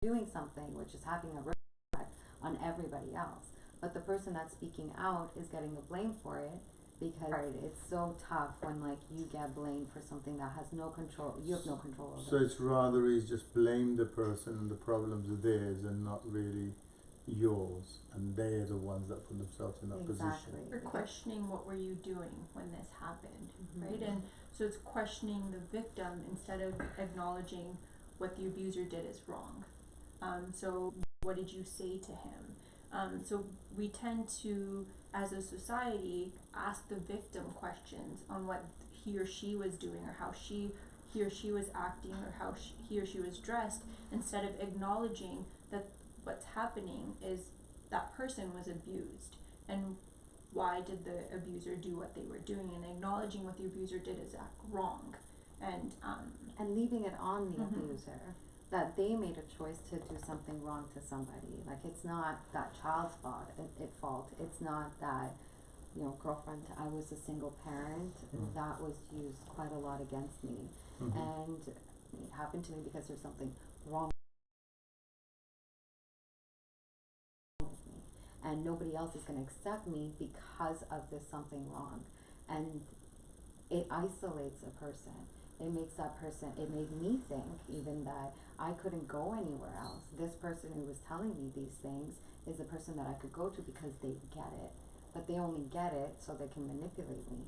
doing something which is having a ripple effect on everybody else. But the person that's speaking out is getting the blame for it, because it's so tough when like you get blamed for something that has no control, you have no control over. So it's rather is just blame the person and the problems are theirs and not really yours, and they're the ones that put themselves in that position. Or questioning, what were you doing when this happened, right? And so it's questioning the victim instead of acknowledging what the abuser did is wrong. So what did you say to him? So we tend to, as a society, ask the victim questions on what he or she was doing, or how he or she was acting, or how he or she was dressed, instead of acknowledging that what's happening is that person was abused, and why did the abuser do what they were doing, and acknowledging what the abuser did is wrong, and leaving it on the abuser, that they made a choice to do something wrong to somebody. Like, it's not that child's fault. It's not that, girlfriend, I was a single parent, that was used quite a lot against me. And it happened to me because there's something wrong with me. And nobody else is going to accept me because of this something wrong. And it isolates a person. It makes that person, it made me think even that I couldn't go anywhere else. This person who was telling me these things is the person that I could go to because they get it. But they only get it so they can manipulate me.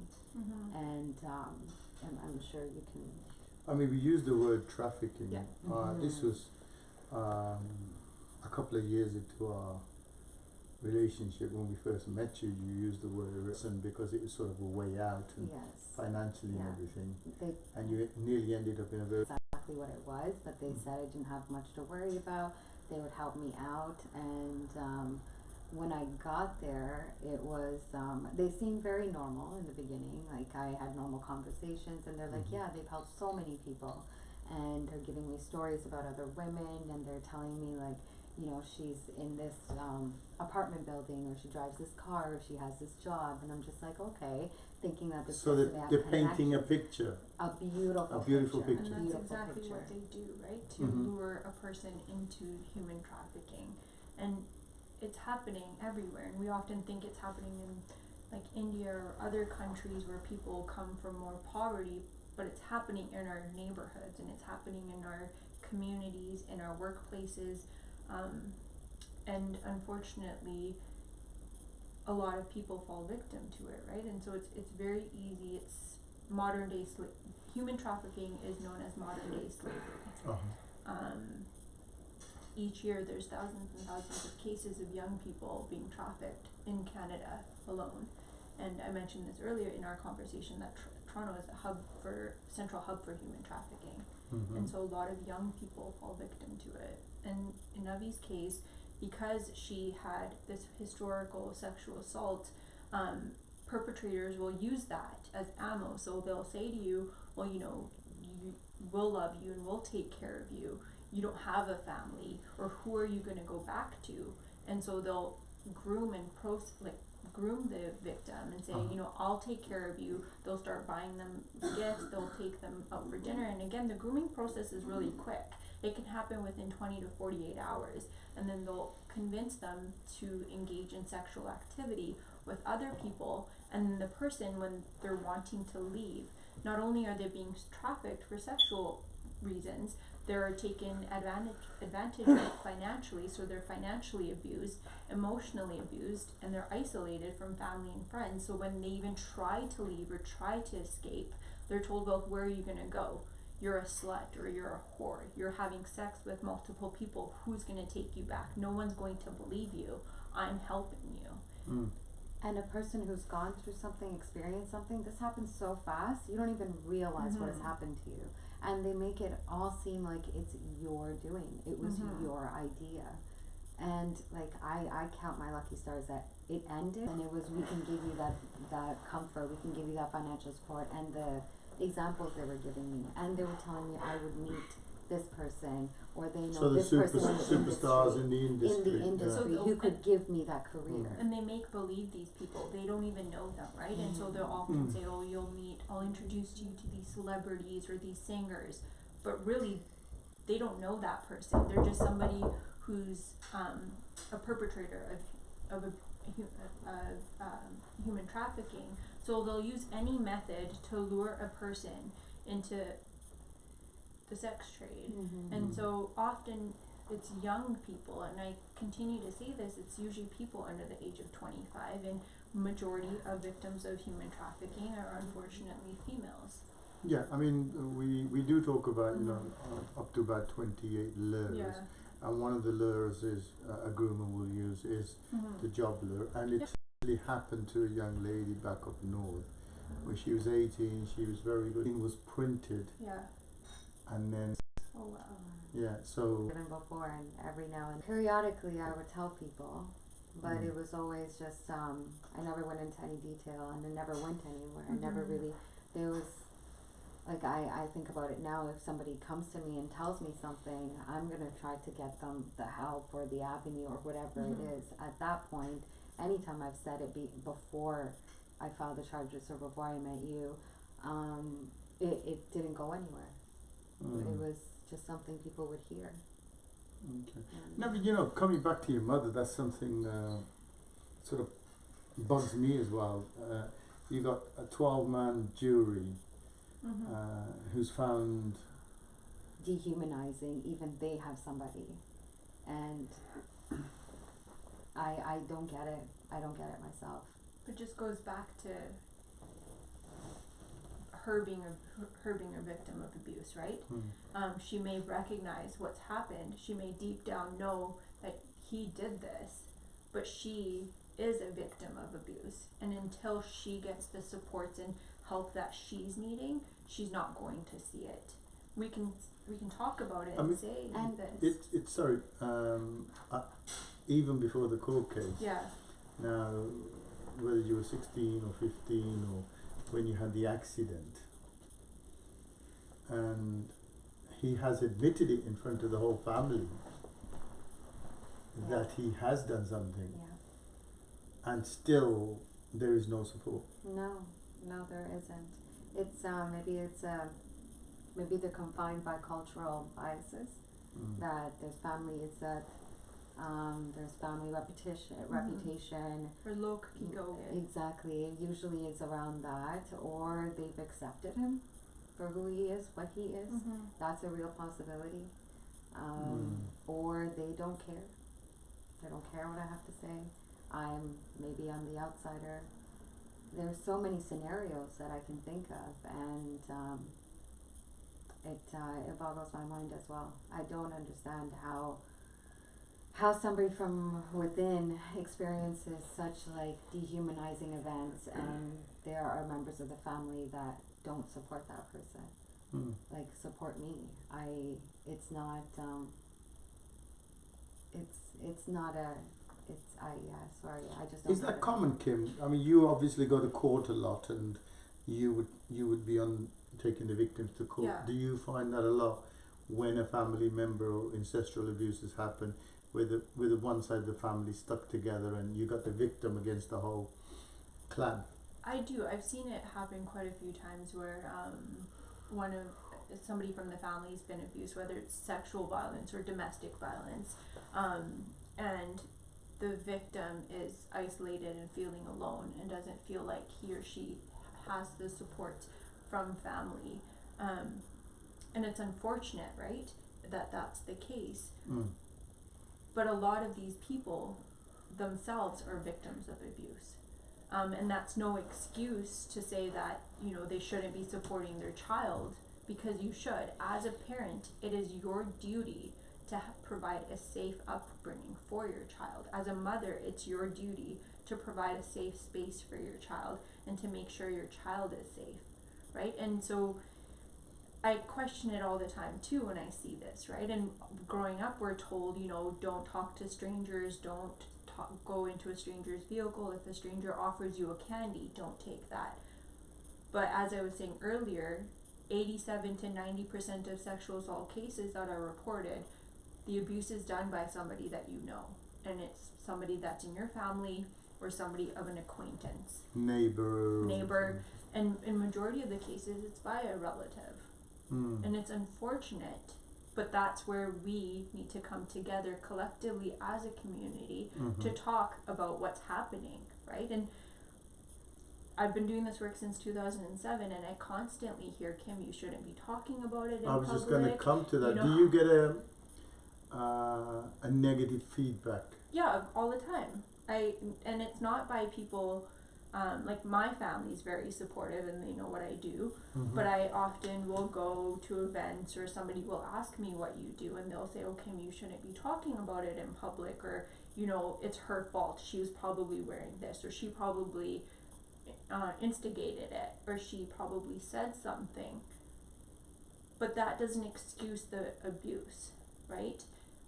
And I'm sure you can. I mean, we use the word trafficking. Yeah. This was a couple of years into our relationship. When we first met you, you used the word arson because it was sort of a way out, and financially and everything. And you nearly ended up in a very exactly what it was, but they said I didn't have much to worry about. They would help me out, and when I got there, it was they seemed very normal in the beginning. Like, I had normal conversations, and they're like, yeah, they've helped so many people, and they're giving me stories about other women, and they're telling me like, she's in this apartment building, or she drives this car, or she has this job, and I'm just like, okay, thinking that this so that they're painting a picture, a beautiful picture. And that's exactly what they do, right? To lure a person into human trafficking. And it's happening everywhere, and we often think it's happening in like India or other countries where people come from more poverty, but it's happening in our neighborhoods, and it's happening in our communities, in our workplaces. And unfortunately, a lot of people fall victim to it, right? And so it's very easy. It's modern day human trafficking is known as modern day slavery. Each year there's thousands and thousands of cases of young people being trafficked in Canada alone. And I mentioned this earlier in our conversation that Toronto is a central hub for human trafficking. And so a lot of young people fall victim to it. And in Navi's case, because she had this historical sexual assault, perpetrators will use that as ammo. So they'll say to you, well, we'll love you and we'll take care of you. You don't have a family, or who are you going to go back to? And so they'll groom the victim and say, I'll take care of you. They'll start buying them gifts. They'll take them out for dinner. And again, the grooming process is really quick. It can happen within 20 to 48 hours. And then they'll convince them to engage in sexual activity with other people. And then the person, when they're wanting to leave, not only are they being trafficked for sexual reasons, they're taken advantage of financially, so they're financially abused, emotionally abused, and they're isolated from family and friends. So when they even try to leave or try to escape, they're told, well, where are you going to go? You're a slut, or you're a whore. You're having sex with multiple people. Who's going to take you back? No one's going to believe you. I'm helping you. And a person who's gone through something, experienced something, this happens so fast, you don't even realize what has happened to you. And they make it all seem like it's your doing. It was your idea. And like, I count my lucky stars that it ended, and it was, we can give you that comfort, we can give you that financial support, and the examples they were giving me. And they were telling me I would meet this person, or they know this person in the superstars in the industry, who could give me that career. And they make believe these people, they don't even know them, right? And so they'll often say, I'll introduce you to these celebrities or these singers, but really they don't know that person. They're just somebody who's a perpetrator of human trafficking. So they'll use any method to lure a person into the sex trade. And so often it's young people, and I continue to say this, it's usually people under the age of 25, and majority of victims of human trafficking are unfortunately females. Yeah, I mean, we do talk about, you know, up to about 28 lures. Yeah. And one of the lures is a groomer will use is the job lure, and it actually happened to a young lady back up north when she was 18. She was very good. It was printed, and then Oh wow. yeah, so Even before, and every now and periodically I would tell people, but it was always just I never went into any detail, and it never went anywhere. I never really, there was, like, I think about it now, if somebody comes to me and tells me something, I'm gonna try to get them the help or the avenue or whatever it is. At that point, anytime I've said it before I filed the charges or before I met you, it didn't go anywhere. It was just something people would hear. okay. No, but you know, coming back to your mother, that's something sort of bugs me as well. You got a 12-man jury who's found Dehumanizing, even they have somebody, and I don't get it. I don't get it myself. It just goes back to her being a victim of abuse, right? She may recognize what's happened. She may deep down know that he did this, but she is a victim of abuse, and until she gets the supports and help that she's needing, she's not going to see it. We can talk about it and say this. it's sorry, even before the court case. Yeah. Now, whether you were 16 or 15 or when you had the accident, and he has admitted it in front of the whole family that he has done something, and still there is no support. No, there isn't. It's maybe they're confined by cultural biases. That there's families that there's family reputation. Or low cookie go. Exactly. It usually is around that, or they've accepted him for who he is, what he is. That's a real possibility. Or they don't care. They don't care what I have to say. I'm the outsider. There's so many scenarios that I can think of, and it boggles my mind as well. I don't understand how somebody from within experiences such like dehumanizing events, and there are members of the family that don't support that person. Like, support me. It's not sorry, I just don't. Is that common, Kim? I mean, you obviously go to court a lot, and you would be on taking the victims to court. Yeah. Do you find that a lot when a family member or ancestral abuses happen, with the one side of the family stuck together, and you got the victim against the whole clan? I do. I've seen it happen quite a few times where somebody from the family's been abused, whether it's sexual violence or domestic violence, and the victim is isolated and feeling alone and doesn't feel like he or she has the support from family, and it's unfortunate, right, that that's the case. But a lot of these people themselves are victims of abuse, and that's no excuse to say that, you know, they shouldn't be supporting their child, because you should. As a parent, it is your duty to provide a safe upbringing for your child. As a mother, it's your duty to provide a safe space for your child and to make sure your child is safe, right? And so I question it all the time too when I see this, right? And growing up, we're told, you know, don't talk to strangers, don't go into a stranger's vehicle. If a stranger offers you a candy, don't take that. But as I was saying earlier, 87 to 90% of sexual assault cases that are reported, the abuse is done by somebody that you know, and it's somebody that's in your family or somebody of an acquaintance, neighbor, and in majority of the cases it's by a relative. And it's unfortunate But that's where we need to come together collectively as a community to talk about what's happening, right? And I've been doing this work since 2007, and I constantly hear, Kim, you shouldn't be talking about it in I was public. just going to come to that. You know, do you get a negative feedback? Yeah, all the time. And it's not by people, like my family's very supportive and they know what I do, but I often will go to events or somebody will ask me what you do and they'll say, oh, Kim, you shouldn't be talking about it in public, or, you know, it's her fault. She was probably wearing this, or she probably instigated it, or she probably said something. But that doesn't excuse the abuse, right?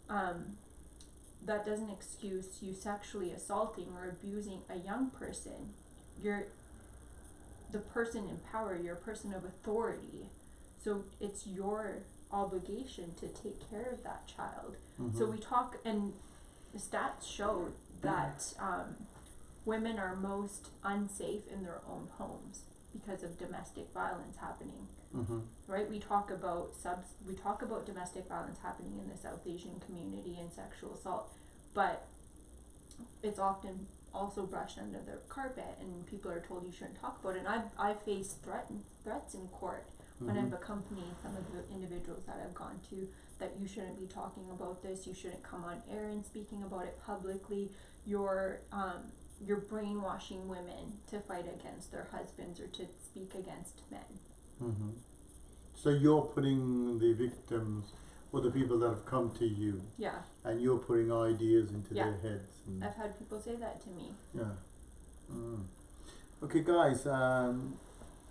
That doesn't excuse you sexually assaulting or abusing a young person. You're the person in power, you're a person of authority. So it's your obligation to take care of that child. So we talk, and the stats show that women are most unsafe in their own homes because of domestic violence happening. Right? We talk about domestic violence happening in the South Asian community and sexual assault, but it's often also brushed under the carpet and people are told you shouldn't talk about it. And I've faced threats in court when I've accompanied some of the individuals that I've gone to, that you shouldn't be talking about this, you shouldn't come on air and speaking about it publicly, you're brainwashing women to fight against their husbands or to speak against men. So you're putting the victims or the people that have come to you, and you're putting ideas into their heads. I've had people say that to me. Okay, guys,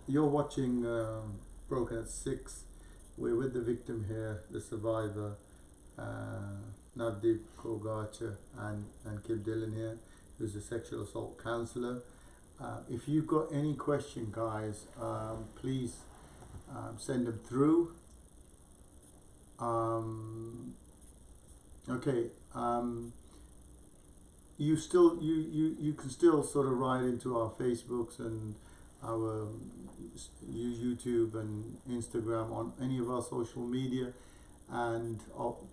you're watching Broken at 6. We're with the victim here, the survivor, Navdeep Kogacha, and Kim Dillon here, who's a sexual assault counsellor. If you've got any question, guys, please send them through. Okay, you can still sort of write into our Facebooks and our YouTube and Instagram, on any of our social media, and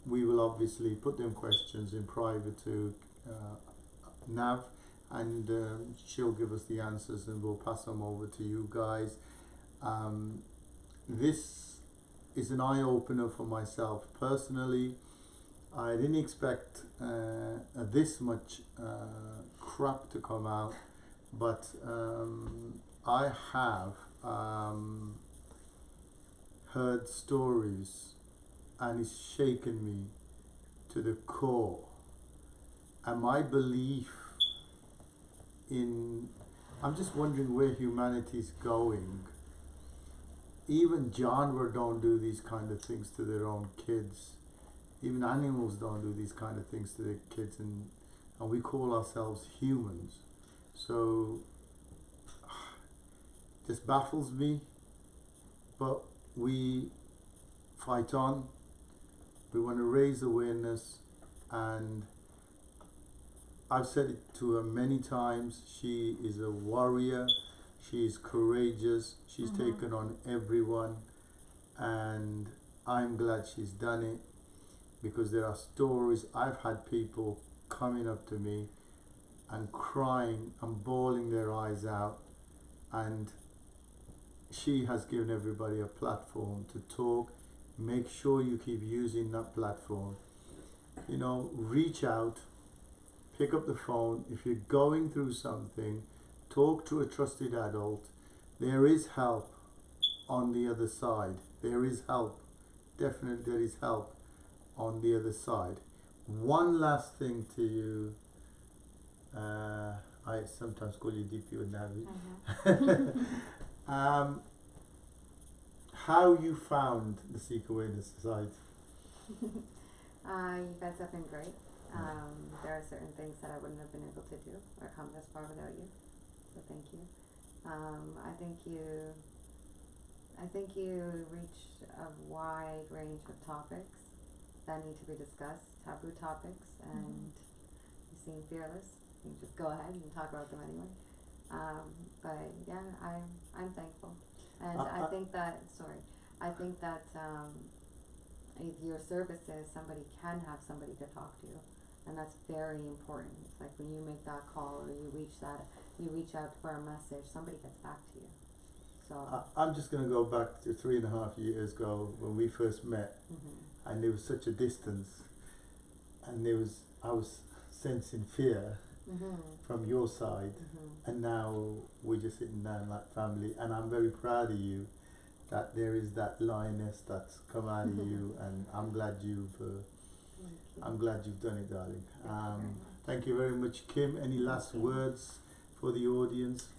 we will obviously put them questions in private to Nav, and she'll give us the answers and we'll pass them over to you guys. This is an eye-opener for myself personally. I didn't expect this much crap to come out, but I have heard stories and it's shaken me to the core, and my belief in, I'm just wondering where humanity is going. Even Janwar don't do these kind of things to their own kids. Even animals don't do these kind of things to their kids, and we call ourselves humans. So this baffles me, but we fight on. We want to raise awareness, and I've said it to her many times. She is a warrior. She is courageous. She's taken on everyone, and I'm glad she's done it, because there are stories. I've had people coming up to me and crying and bawling their eyes out, and she has given everybody a platform to talk. Make sure you keep using that platform. You know, reach out, pick up the phone. If you're going through something, talk to a trusted adult. There is help on the other side. There is help. Definitely there is help on the other side. One last thing to you. I sometimes call you DP or Navi. How you found the Sikh Awareness Society? You guys have been great. There are certain things that I wouldn't have been able to do or come this far without you. So thank you. I think you reach a wide range of topics that need to be discussed, taboo topics, and you seem fearless. You just go ahead and talk about them anyway. But yeah, I'm thankful, and I think that your services, somebody can have somebody to talk to, and that's very important. It's like when you make that call or you reach out for a message, somebody gets back to you. So I'm just going to go back to 3.5 years ago when we first met, and there was such a distance, and I was sensing fear from your side, and now we're just sitting down like family, and I'm very proud of you that there is that lioness that's come out of you, and I'm glad you've done it, darling. Thank you very much, Kim. Any last words for the audience?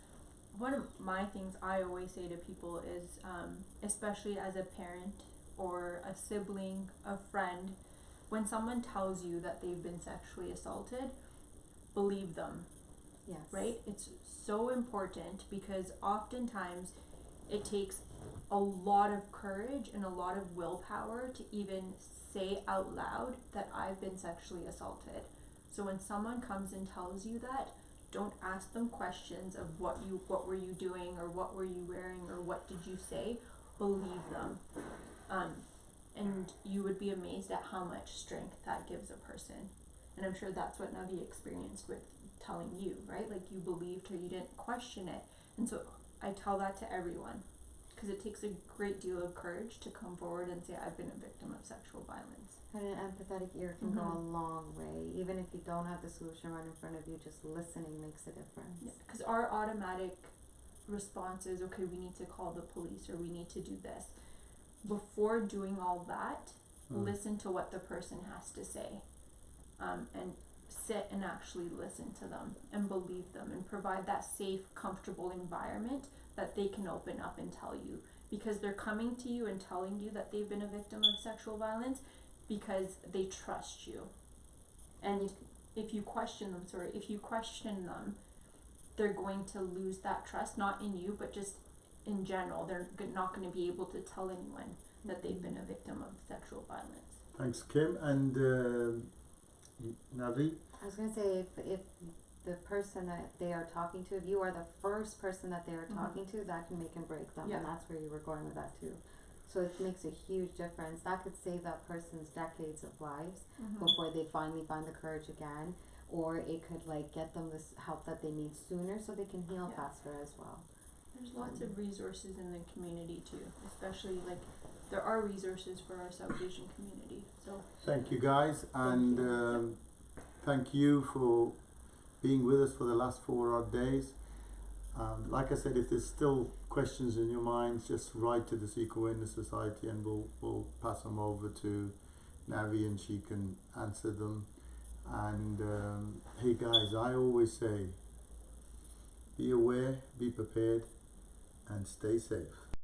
One of my things I always say to people is, especially as a parent or a sibling, a friend, when someone tells you that they've been sexually assaulted, believe them. yes. Right? It's so important because oftentimes it takes a lot of courage and a lot of willpower to even say out loud that I've been sexually assaulted. So when someone comes and tells you that, don't ask them questions of what were you doing, or what were you wearing, or what did you say. Believe them. And you would be amazed at how much strength that gives a person. And I'm sure that's what Navi experienced with telling you, right? Like, you believed her, you didn't question it. And so I tell that to everyone, because it takes a great deal of courage to come forward and say, I've been a victim of sexual violence. And an empathetic ear can go a long way. Even if you don't have the solution right in front of you, just listening makes a difference. Yeah, because our automatic response is, okay, we need to call the police, or we need to do this. Before doing all that, listen to what the person has to say, and sit and actually listen to them and believe them, and provide that safe, comfortable environment that they can open up and tell you, because they're coming to you and telling you that they've been a victim of sexual violence because they trust you. And if you question them, they're going to lose that trust, not in you, but just in general. They're not going to be able to tell anyone that they've been a victim of sexual violence. Thanks, Kim. And Navi? I was going to say, if the person that they are talking to, if you are the first person that they are talking to, that can make and break them. Yeah. And that's where you were going with that too. So it makes a huge difference. That could save that person's decades of lives before they finally find the courage again. Or it could get them this help that they need sooner so they can heal faster as well. There's lots of resources in the community too, especially there are resources for our South Asian community. So thank you, guys, and thank you for being with us for the last 4 odd days. Like I said, if there's still questions in your minds, just write to the Sikh Awareness Society, and we'll pass them over to Navi, and she can answer them. And hey guys, I always say, be aware, be prepared, and stay safe.